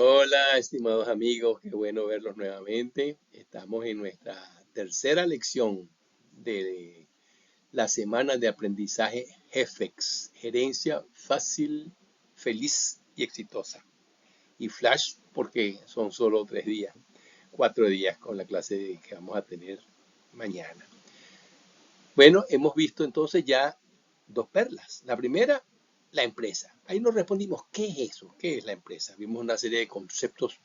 Hola, estimados amigos, qué bueno verlos nuevamente. Estamos en nuestra tercera lección de la semana de aprendizaje GEFEX, Gerencia Fácil, Feliz y Exitosa. Y Flash porque son solo 3 días, 4 días con la clase que vamos a tener mañana. Bueno, hemos visto entonces ya dos perlas. La primera, la empresa. Ahí nos respondimos, ¿qué es eso? ¿Qué es la empresa? Vimos una serie de conceptos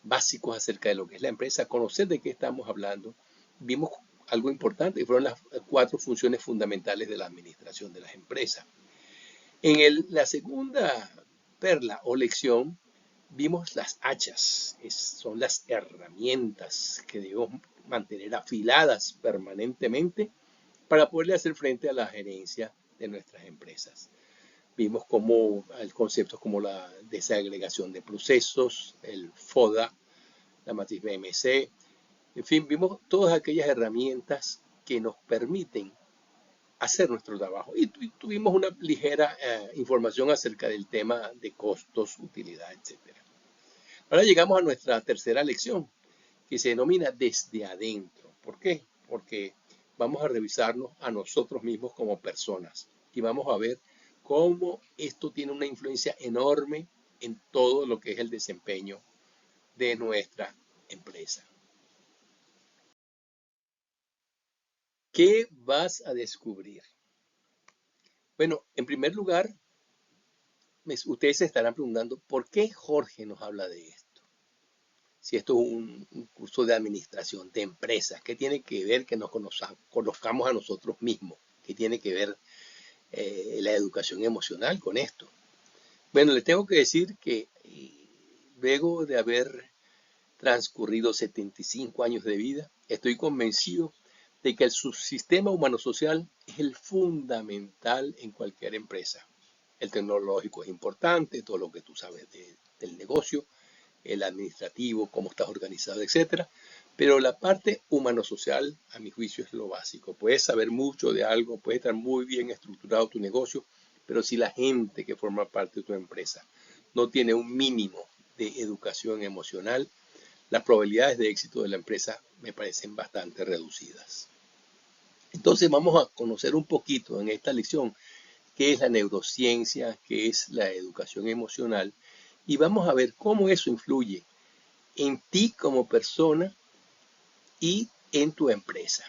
básicos acerca de lo que es la empresa, conocer de qué estamos hablando. Vimos algo importante, que fueron las 4 funciones fundamentales de la administración de las empresas. En la segunda perla o lección, vimos las hachas, son las herramientas que debemos mantener afiladas permanentemente para poderle hacer frente a la gerencia de nuestras empresas. Vimos cómo conceptos como la desagregación de procesos, el FODA, la matriz BMC, en fin, vimos todas aquellas herramientas que nos permiten hacer nuestro trabajo. Y tuvimos una ligera información acerca del tema de costos, utilidad, etc. Ahora llegamos a nuestra tercera lección, que se denomina desde adentro. ¿Por qué? Porque vamos a revisarnos a nosotros mismos como personas y vamos a ver cómo esto tiene una influencia enorme en todo lo que es el desempeño de nuestra empresa. ¿Qué vas a descubrir? Bueno, en primer lugar, ustedes se estarán preguntando, ¿por qué Jorge nos habla de esto? Si esto es un curso de administración de empresas, ¿qué tiene que ver que nos conozcamos a nosotros mismos? ¿Qué tiene que ver la educación emocional con esto? Bueno, les tengo que decir que luego de haber transcurrido 75 años de vida, estoy convencido de que el subsistema humano-social es el fundamental en cualquier empresa. El tecnológico es importante, todo lo que tú sabes del negocio, el administrativo, cómo estás organizado, etcétera. Pero la parte humano-social, a mi juicio, es lo básico. Puedes saber mucho de algo, puede estar muy bien estructurado tu negocio, pero si la gente que forma parte de tu empresa no tiene un mínimo de educación emocional, las probabilidades de éxito de la empresa me parecen bastante reducidas. Entonces vamos a conocer un poquito en esta lección qué es la neurociencia, qué es la educación emocional y vamos a ver cómo eso influye en ti como persona y en tu empresa.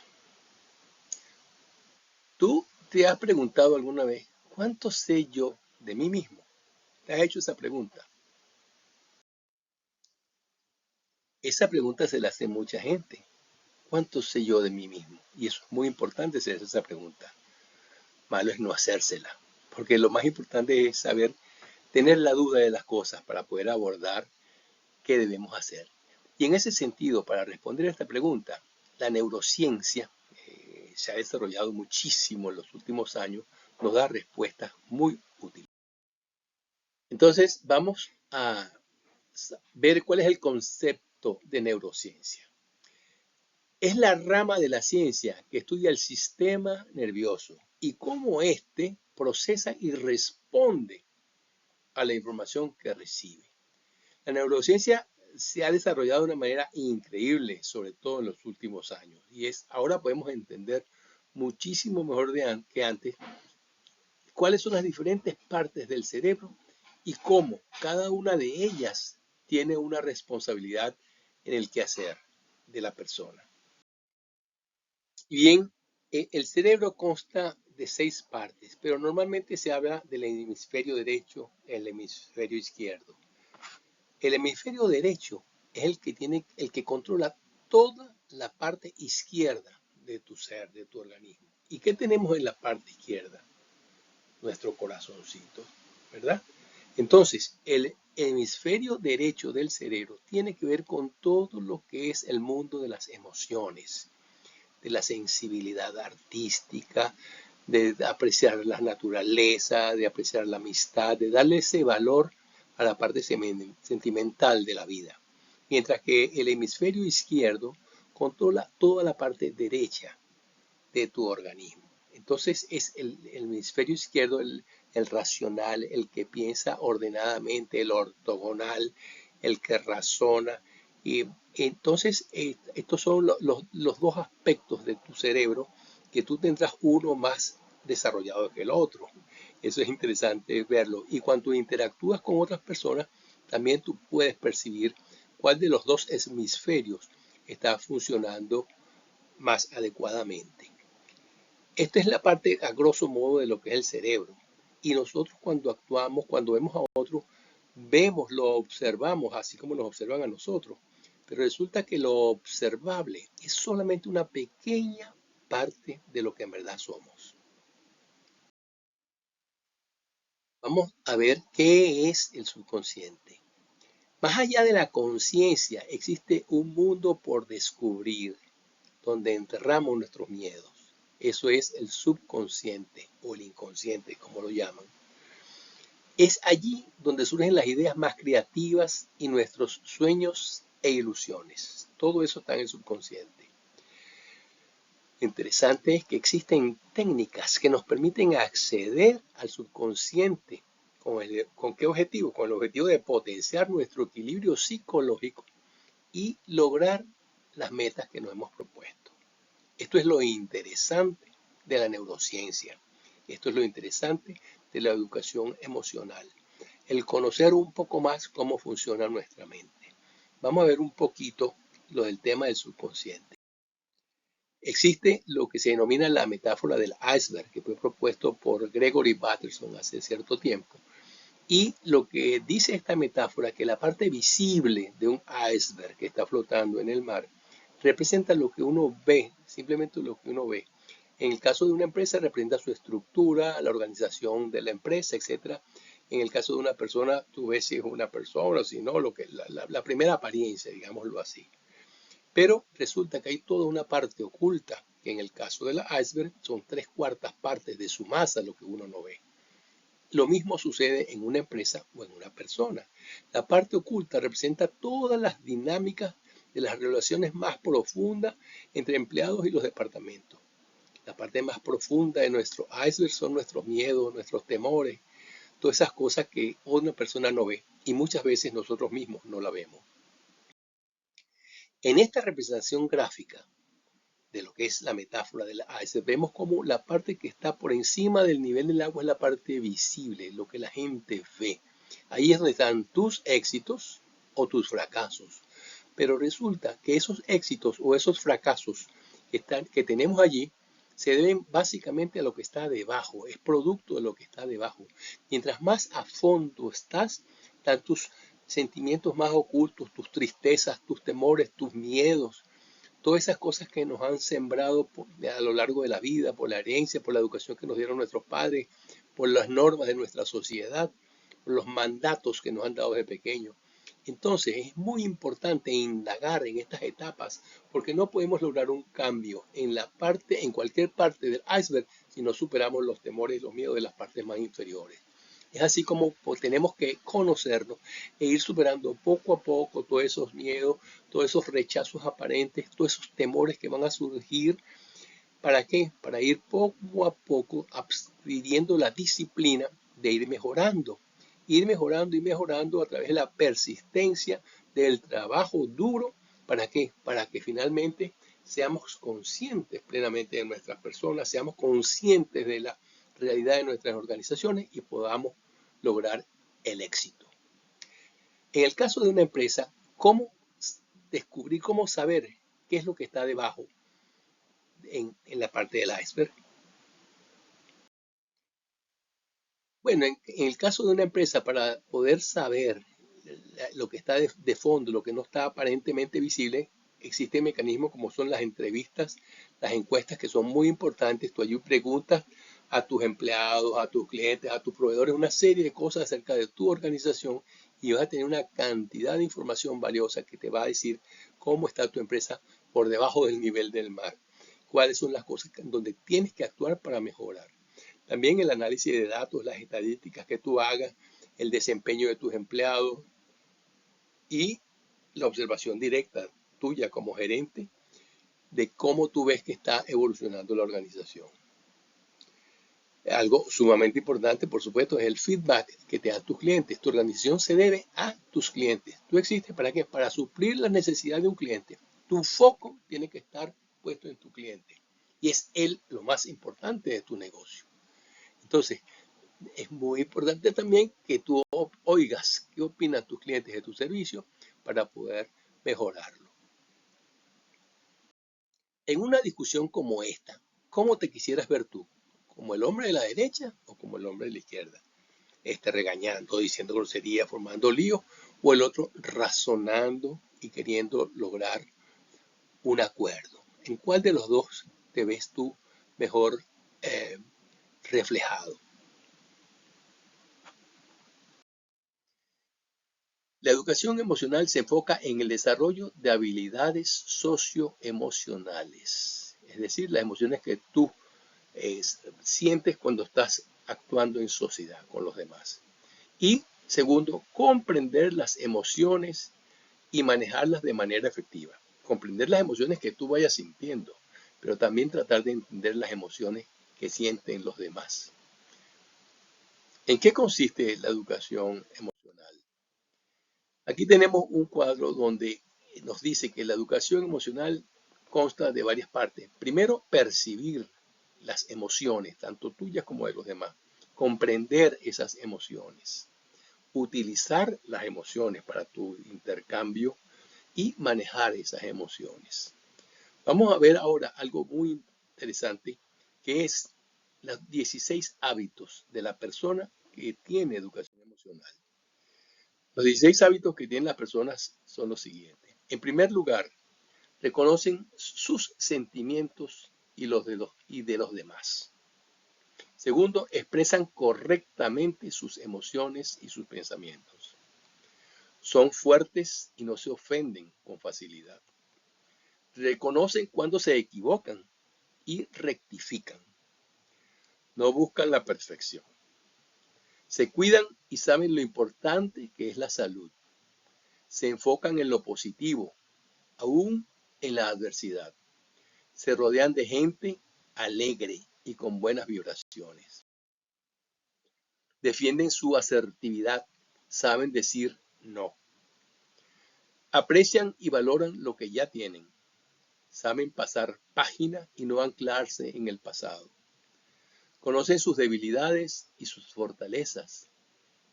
¿Tú te has preguntado alguna vez cuánto sé yo de mí mismo? ¿Te has hecho esa pregunta? Esa pregunta se la hace mucha gente. ¿Cuánto sé yo de mí mismo? Y eso es muy importante hacerse esa pregunta. Malo es no hacérsela, porque lo más importante es saber tener la duda de las cosas para poder abordar qué debemos hacer. Y en ese sentido, para responder a esta pregunta, la neurociencia se ha desarrollado muchísimo en los últimos años, nos da respuestas muy útiles. Entonces, vamos a ver cuál es el concepto de neurociencia. Es la rama de la ciencia que estudia el sistema nervioso y cómo éste procesa y responde a la información que recibe. La neurociencia se ha desarrollado de una manera increíble, sobre todo en los últimos años, y ahora podemos entender muchísimo mejor que antes cuáles son las diferentes partes del cerebro y cómo cada una de ellas tiene una responsabilidad en el quehacer de la persona. Bien, el cerebro consta de 6 partes, pero normalmente se habla del hemisferio derecho y el hemisferio izquierdo. El hemisferio derecho es el que controla toda la parte izquierda de tu ser, de tu organismo. ¿Y qué tenemos en la parte izquierda? Nuestro corazoncito, ¿verdad? Entonces, el hemisferio derecho del cerebro tiene que ver con todo lo que es el mundo de las emociones, de la sensibilidad artística, de apreciar la naturaleza, de apreciar la amistad, de darle ese valor a la parte sentimental de la vida. Mientras que el hemisferio izquierdo controla toda la parte derecha de tu organismo. Entonces es el hemisferio izquierdo el racional, el que piensa ordenadamente, el ortogonal, el que razona. Y entonces, estos son los dos aspectos de tu cerebro que tú tendrás uno más desarrollado que el otro. Eso es interesante verlo. Y cuando interactúas con otras personas, también tú puedes percibir cuál de los dos hemisferios está funcionando más adecuadamente. Esta es la parte a grosso modo de lo que es el cerebro. Y nosotros cuando actuamos, cuando vemos a otros, vemos, lo observamos, así como nos observan a nosotros. Pero resulta que lo observable es solamente una pequeña parte de lo que en verdad somos. Vamos a ver qué es el subconsciente. Más allá de la conciencia, existe un mundo por descubrir, donde enterramos nuestros miedos. Eso es el subconsciente o el inconsciente, como lo llaman. Es allí donde surgen las ideas más creativas y nuestros sueños e ilusiones. Todo eso está en el subconsciente. Lo interesante es que existen técnicas que nos permiten acceder al subconsciente. ¿Con qué objetivo? Con el objetivo de potenciar nuestro equilibrio psicológico y lograr las metas que nos hemos propuesto. Esto es lo interesante de la neurociencia. Esto es lo interesante de la educación emocional. El conocer un poco más cómo funciona nuestra mente. Vamos a ver un poquito lo del tema del subconsciente. Existe lo que se denomina la metáfora del iceberg, que fue propuesto por Gregory Bateson hace cierto tiempo. Y lo que dice esta metáfora, que la parte visible de un iceberg que está flotando en el mar representa lo que uno ve, simplemente lo que uno ve. En el caso de una empresa representa su estructura, la organización de la empresa, etc. En el caso de una persona, tú ves si es una persona, si no, la primera apariencia, digámoslo así. Pero resulta que hay toda una parte oculta, que en el caso de la iceberg son 3/4 partes de su masa lo que uno no ve. Lo mismo sucede en una empresa o en una persona. La parte oculta representa todas las dinámicas de las relaciones más profundas entre empleados y los departamentos. La parte más profunda de nuestro iceberg son nuestros miedos, nuestros temores, todas esas cosas que una persona no ve y muchas veces nosotros mismos no la vemos. En esta representación gráfica de lo que es la metáfora del iceberg, vemos como la parte que está por encima del nivel del agua es la parte visible, lo que la gente ve. Ahí es donde están tus éxitos o tus fracasos. Pero resulta que esos éxitos o esos fracasos que tenemos allí se deben básicamente a lo que está debajo, es producto de lo que está debajo. Mientras más a fondo están tus sentimientos más ocultos, tus tristezas, tus temores, tus miedos, todas esas cosas que nos han sembrado a lo largo de la vida, por la herencia, por la educación que nos dieron nuestros padres, por las normas de nuestra sociedad, por los mandatos que nos han dado desde pequeños. Entonces es muy importante indagar en estas etapas porque no podemos lograr un cambio en cualquier parte del iceberg si no superamos los temores y los miedos de las partes más inferiores. Es así como tenemos que conocernos e ir superando poco a poco todos esos miedos, todos esos rechazos aparentes, todos esos temores que van a surgir. ¿Para qué? Para ir poco a poco adquiriendo la disciplina de ir mejorando y mejorando a través de la persistencia del trabajo duro. ¿Para qué? Para que finalmente seamos conscientes plenamente de nuestras personas, seamos conscientes de la realidad de nuestras organizaciones y podamos lograr el éxito. En el caso de una empresa, ¿cómo descubrir, cómo saber qué es lo que está debajo en la parte del iceberg? Bueno, en el caso de una empresa, para poder saber lo que está de fondo, lo que no está aparentemente visible, existen mecanismos como son las entrevistas, las encuestas que son muy importantes. Tú allí preguntas a tus empleados, a tus clientes, a tus proveedores, una serie de cosas acerca de tu organización y vas a tener una cantidad de información valiosa que te va a decir cómo está tu empresa por debajo del nivel del mar, cuáles son las cosas donde tienes que actuar para mejorar. También el análisis de datos, las estadísticas que tú hagas, el desempeño de tus empleados y la observación directa tuya como gerente de cómo tú ves que está evolucionando la organización. Algo sumamente importante, por supuesto, es el feedback que te dan tus clientes. Tu organización se debe a tus clientes. Tú existes para qué? Para suplir las necesidades de un cliente. Tu foco tiene que estar puesto en tu cliente. Y es él lo más importante de tu negocio. Entonces, es muy importante también que tú oigas qué opinan tus clientes de tu servicio para poder mejorarlo. En una discusión como esta, ¿cómo te quisieras ver tú? ¿Como el hombre de la derecha o como el hombre de la izquierda? Regañando, diciendo groserías, formando líos, o el otro razonando y queriendo lograr un acuerdo. ¿En cuál de los dos te ves tú mejor eh, reflejado? La educación emocional se enfoca en el desarrollo de habilidades socioemocionales, es decir, las emociones que tú sientes cuando estás actuando en sociedad con los demás. Y segundo, comprender las emociones y manejarlas de manera efectiva. Comprender las emociones que tú vayas sintiendo, pero también tratar de entender las emociones que sienten los demás. ¿En qué consiste la educación emocional? Aquí tenemos un cuadro donde nos dice que la educación emocional consta de varias partes. Primero, percibir las emociones, tanto tuyas como de los demás. Comprender esas emociones. Utilizar las emociones para tu intercambio y manejar esas emociones. Vamos a ver ahora algo muy interesante, que es los 16 hábitos de la persona que tiene educación emocional. Los 16 hábitos que tienen las personas son los siguientes. En primer lugar, reconocen sus sentimientos y de los demás. Segundo, expresan correctamente sus emociones y sus pensamientos. Son fuertes y no se ofenden con facilidad. Reconocen cuando se equivocan y rectifican. No buscan la perfección. Se cuidan y saben lo importante que es la salud. Se enfocan en lo positivo, aún en la adversidad. Se rodean de gente alegre y con buenas vibraciones. Defienden su asertividad. Saben decir no. Aprecian y valoran lo que ya tienen. Saben pasar página y no anclarse en el pasado. Conocen sus debilidades y sus fortalezas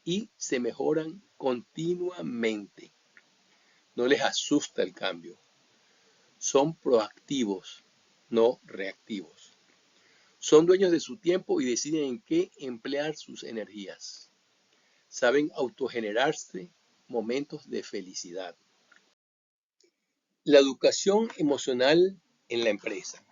y se mejoran continuamente. No les asusta el cambio. Son proactivos, no reactivos. Son dueños de su tiempo y deciden en qué emplear sus energías. Saben autogenerarse momentos de felicidad. La educación emocional en la empresa.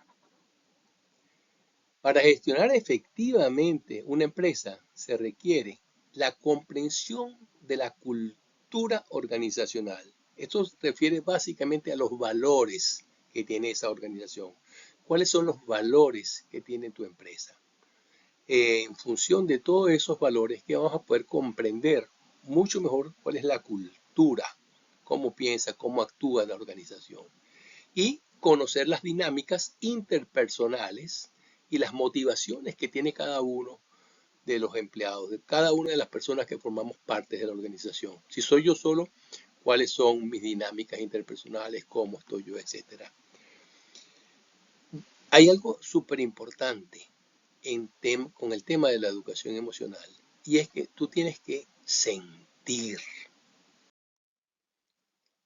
Para gestionar efectivamente una empresa se requiere la comprensión de la cultura organizacional. Esto se refiere básicamente a los valores que tiene esa organización. ¿Cuáles son los valores que tiene tu empresa? En función de todos esos valores que vamos a poder comprender mucho mejor cuál es la cultura, cómo piensa, cómo actúa la organización. Y conocer las dinámicas interpersonales y las motivaciones que tiene cada uno de los empleados, de cada una de las personas que formamos parte de la organización. Si soy yo solo, cuáles son mis dinámicas interpersonales, cómo estoy yo, etcétera. Hay algo súper importante con el tema de la educación emocional y es que tú tienes que sentir.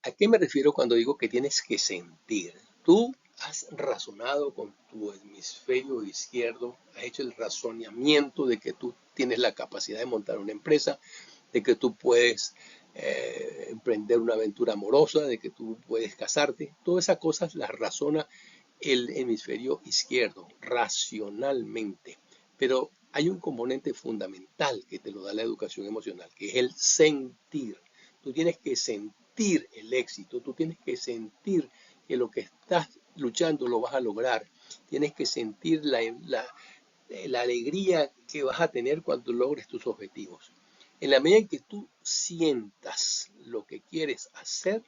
¿A qué me refiero cuando digo que tienes que sentir? Tú has razonado con tu hemisferio izquierdo, has hecho el razonamiento de que tú tienes la capacidad de montar una empresa, de que tú puedes emprender una aventura amorosa, de que tú puedes casarte. Todas esas cosas las razona el hemisferio izquierdo, racionalmente. Pero hay un componente fundamental que te lo da la educación emocional, que es el sentir. Tú tienes que sentir el éxito, tú tienes que sentir que lo que estás luchando lo vas a lograr. Tienes que sentir la alegría que vas a tener cuando logres tus objetivos. En la medida en que tú sientas lo que quieres hacer,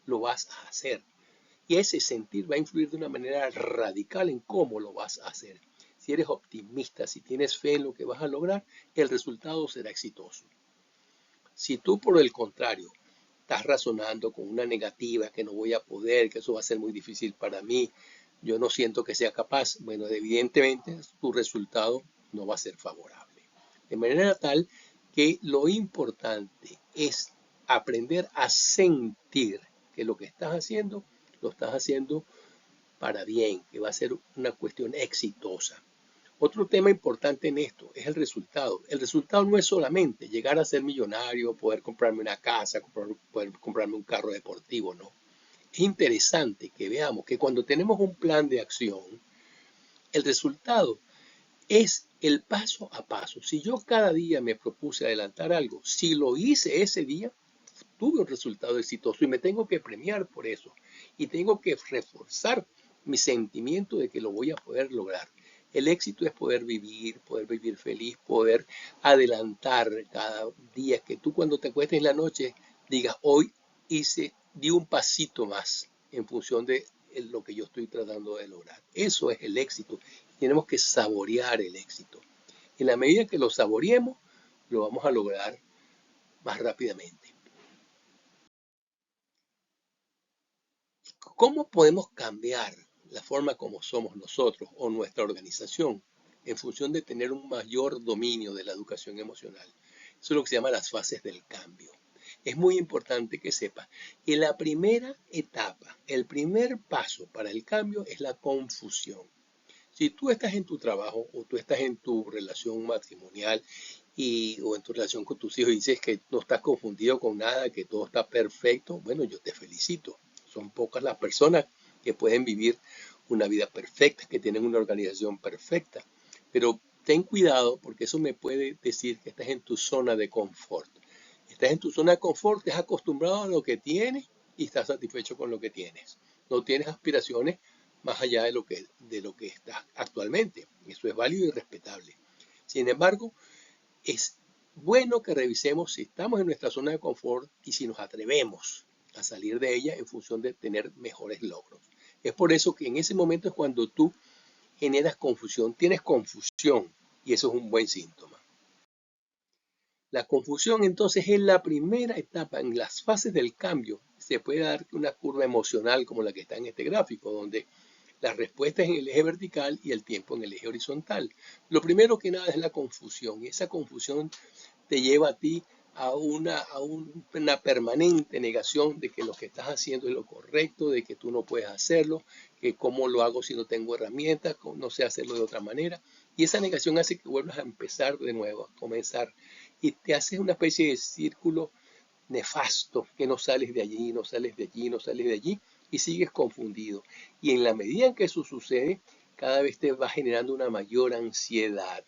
lo vas a hacer. Y ese sentir va a influir de una manera radical en cómo lo vas a hacer. si eres optimista, si tienes fe en lo que vas a lograr, el resultado será exitoso. Si tú, por el contrario, estás razonando con una negativa, que no voy a poder, que eso va a ser muy difícil para mí, yo no siento que sea capaz, bueno, evidentemente tu resultado no va a ser favorable. De manera tal que lo importante es aprender a sentir que lo que estás haciendo, lo estás haciendo para bien, que va a ser una cuestión exitosa. Otro tema importante en esto es el resultado. El resultado no es solamente llegar a ser millonario, poder comprarme una casa, poder comprarme un carro deportivo, no. Es interesante que veamos que cuando tenemos un plan de acción, el resultado es el paso a paso. Si yo cada día me propuse adelantar algo, si lo hice ese día, tuve un resultado exitoso y me tengo que premiar por eso. Y tengo que reforzar mi sentimiento de que lo voy a poder lograr. El éxito es poder vivir feliz, poder adelantar cada día, que tú cuando te acuestes en la noche digas, hoy di un pasito más en función de lo que yo estoy tratando de lograr. Eso es el éxito. Tenemos que saborear el éxito. En la medida que lo saboreemos, lo vamos a lograr más rápidamente. ¿Cómo podemos cambiar la forma como somos nosotros o nuestra organización en función de tener un mayor dominio de la educación emocional? Eso es lo que se llama las fases del cambio. Es muy importante que sepas que la primera etapa, el primer paso para el cambio es la confusión. Si tú estás en tu trabajo o tú estás en tu relación matrimonial o en tu relación con tus hijos y dices que no estás confundido con nada, que todo está perfecto, bueno, yo te felicito. Son pocas las personas que pueden vivir una vida perfecta, que tienen una organización perfecta. Pero ten cuidado porque eso me puede decir que estás en tu zona de confort. Estás en tu zona de confort, te has acostumbrado a lo que tienes y estás satisfecho con lo que tienes. No tienes aspiraciones más allá de lo que estás actualmente. Eso es válido y respetable. Sin embargo, es bueno que revisemos si estamos en nuestra zona de confort y si nos atrevemos a salir de ella en función de tener mejores logros. Es por eso que en ese momento es cuando tú generas confusión, tienes confusión y eso es un buen síntoma. La confusión entonces es la primera etapa en las fases del cambio. Se puede dar una curva emocional como la que está en este gráfico, donde la respuesta es en el eje vertical y el tiempo en el eje horizontal. Lo primero que nada es la confusión y esa confusión te lleva a ti a una permanente negación de que lo que estás haciendo es lo correcto, de que tú no puedes hacerlo, que cómo lo hago si no tengo herramientas, no sé hacerlo de otra manera. Y esa negación hace que vuelvas a empezar de nuevo, a comenzar. Y te haces una especie de círculo nefasto, que no sales de allí, no sales de allí, no sales de allí, y sigues confundido. Y en la medida en que eso sucede, cada vez te va generando una mayor ansiedad,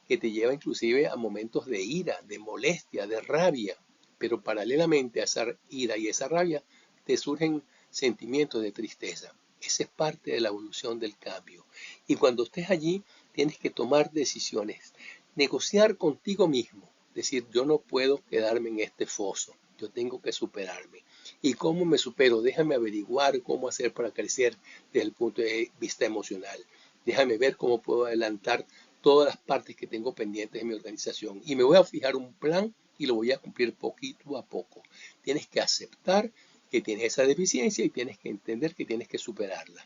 que te lleva inclusive a momentos de ira, de molestia, de rabia. Pero paralelamente a esa ira y esa rabia, te surgen sentimientos de tristeza. Esa es parte de la evolución del cambio. Y cuando estés allí, tienes que tomar decisiones, negociar contigo mismo, decir, yo no puedo quedarme en este foso, yo tengo que superarme. ¿Y cómo me supero? Déjame averiguar cómo hacer para crecer desde el punto de vista emocional. Déjame ver cómo puedo adelantar todas las partes que tengo pendientes de mi organización. Y me voy a fijar un plan y lo voy a cumplir poquito a poco. Tienes que aceptar que tienes esa deficiencia y tienes que entender que tienes que superarla.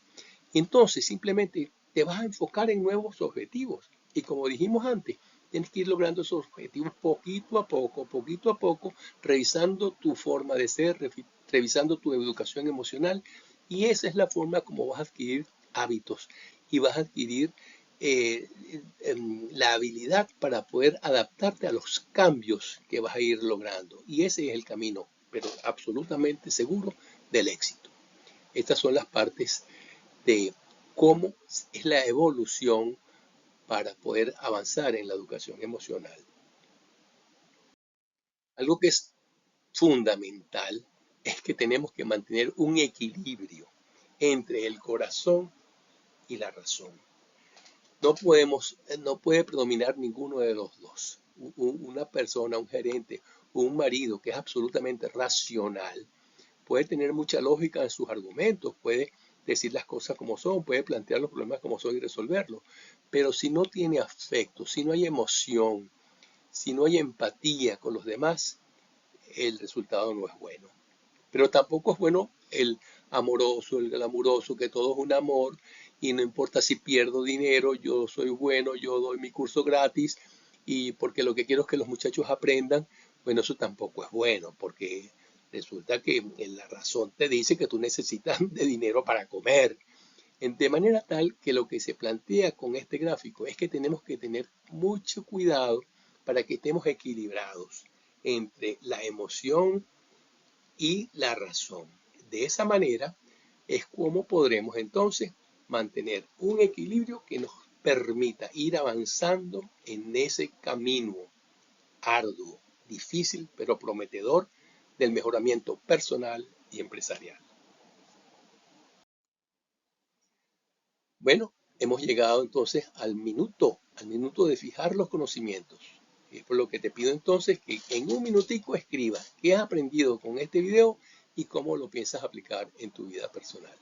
Entonces, simplemente te vas a enfocar en nuevos objetivos. Y como dijimos antes, tienes que ir logrando esos objetivos poquito a poco, revisando tu forma de ser, revisando tu educación emocional. Y esa es la forma como vas a adquirir hábitos y vas a adquirir la habilidad para poder adaptarte a los cambios que vas a ir logrando. Y ese es el camino, pero absolutamente seguro, del éxito. Estas son las partes de cómo es la evolución para poder avanzar en la educación emocional. Algo que es fundamental es que tenemos que mantener un equilibrio entre el corazón y la razón. No puede predominar ninguno de los dos. Una persona, un gerente, un marido que es absolutamente racional, puede tener mucha lógica en sus argumentos, puede decir las cosas como son, puede plantear los problemas como son y resolverlos, Pero si no tiene afecto, si no hay emoción, si no hay empatía con los demás, el resultado no es bueno. Pero tampoco es bueno el amoroso, el glamuroso, que todo es un amor y no importa si pierdo dinero, yo soy bueno, yo doy mi curso gratis y porque lo que quiero es que los muchachos aprendan. Bueno, eso tampoco es bueno porque resulta que la razón te dice que tú necesitas de dinero para comer. De manera tal que lo que se plantea con este gráfico es que tenemos que tener mucho cuidado para que estemos equilibrados entre la emoción y la razón. De esa manera es como podremos entonces mantener un equilibrio que nos permita ir avanzando en ese camino arduo, difícil, pero prometedor del mejoramiento personal y empresarial. Bueno, hemos llegado entonces al minuto de fijar los conocimientos. Es por lo que te pido entonces que en un minutico escribas qué has aprendido con este video y cómo lo piensas aplicar en tu vida personal.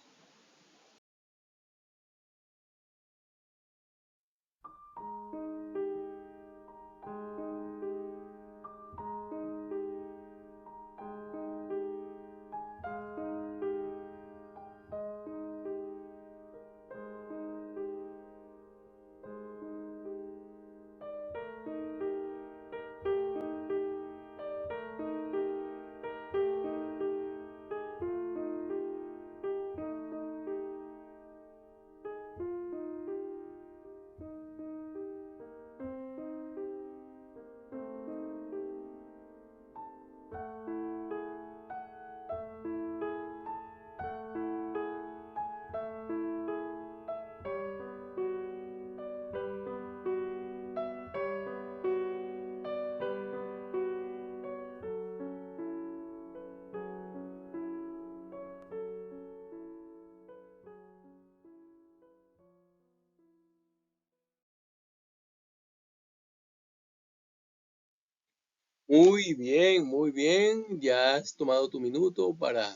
Muy bien, muy bien. Ya has tomado tu minuto para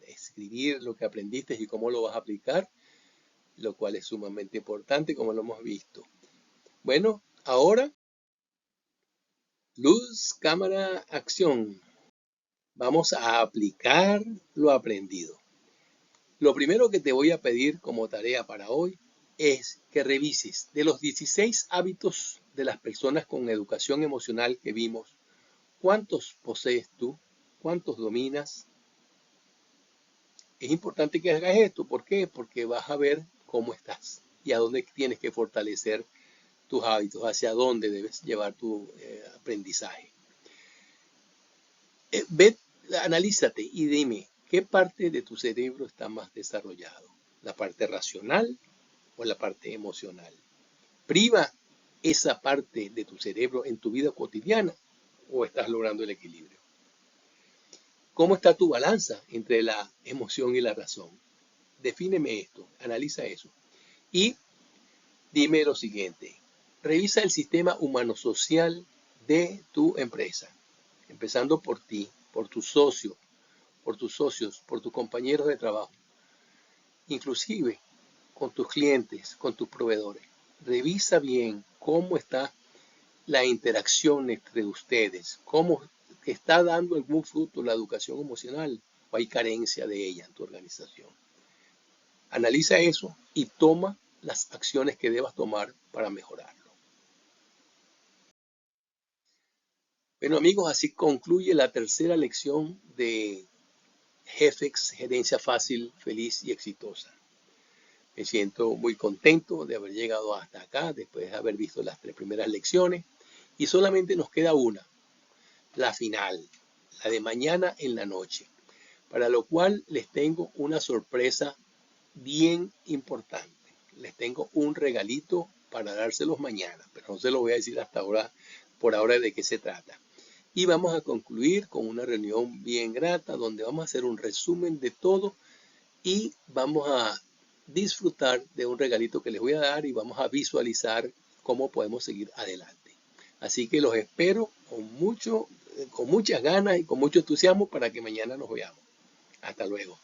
escribir lo que aprendiste y cómo lo vas a aplicar, lo cual es sumamente importante como lo hemos visto. Bueno, ahora, luz, cámara, acción. Vamos a aplicar lo aprendido. Lo primero que te voy a pedir como tarea para hoy es que revises de los 16 hábitos de las personas con educación emocional que vimos, ¿cuántos posees tú? ¿Cuántos dominas? Es importante que hagas esto. ¿Por qué? Porque vas a ver cómo estás y a dónde tienes que fortalecer tus hábitos, hacia dónde debes llevar tu aprendizaje. Ve, analízate y dime, ¿qué parte de tu cerebro está más desarrollado? ¿La parte racional o la parte emocional? ¿Priva esa parte de tu cerebro en tu vida cotidiana o estás logrando el equilibrio? ¿Cómo está tu balanza entre la emoción y la razón? Defíneme esto, analiza eso. Y dime lo siguiente, revisa el sistema humano-social de tu empresa, empezando por ti, por tus socios, por tus compañeros de trabajo, inclusive con tus clientes, con tus proveedores. Revisa bien cómo está la interacción entre ustedes, cómo está dando algún fruto la educación emocional o hay carencia de ella en tu organización. Analiza eso y toma las acciones que debas tomar para mejorarlo. Bueno amigos, así concluye la tercera lección de Jefex, gerencia fácil, feliz y exitosa. Me siento muy contento de haber llegado hasta acá, después de haber visto las 3 primeras lecciones. Y solamente nos queda una, la final, la de mañana en la noche, para lo cual les tengo una sorpresa bien importante. Les tengo un regalito para dárselos mañana, pero no se lo voy a decir hasta ahora, por ahora de qué se trata. Y vamos a concluir con una reunión bien grata donde vamos a hacer un resumen de todo y vamos a disfrutar de un regalito que les voy a dar y vamos a visualizar cómo podemos seguir adelante. Así que los espero con muchas ganas y con mucho entusiasmo para que mañana nos veamos. Hasta luego.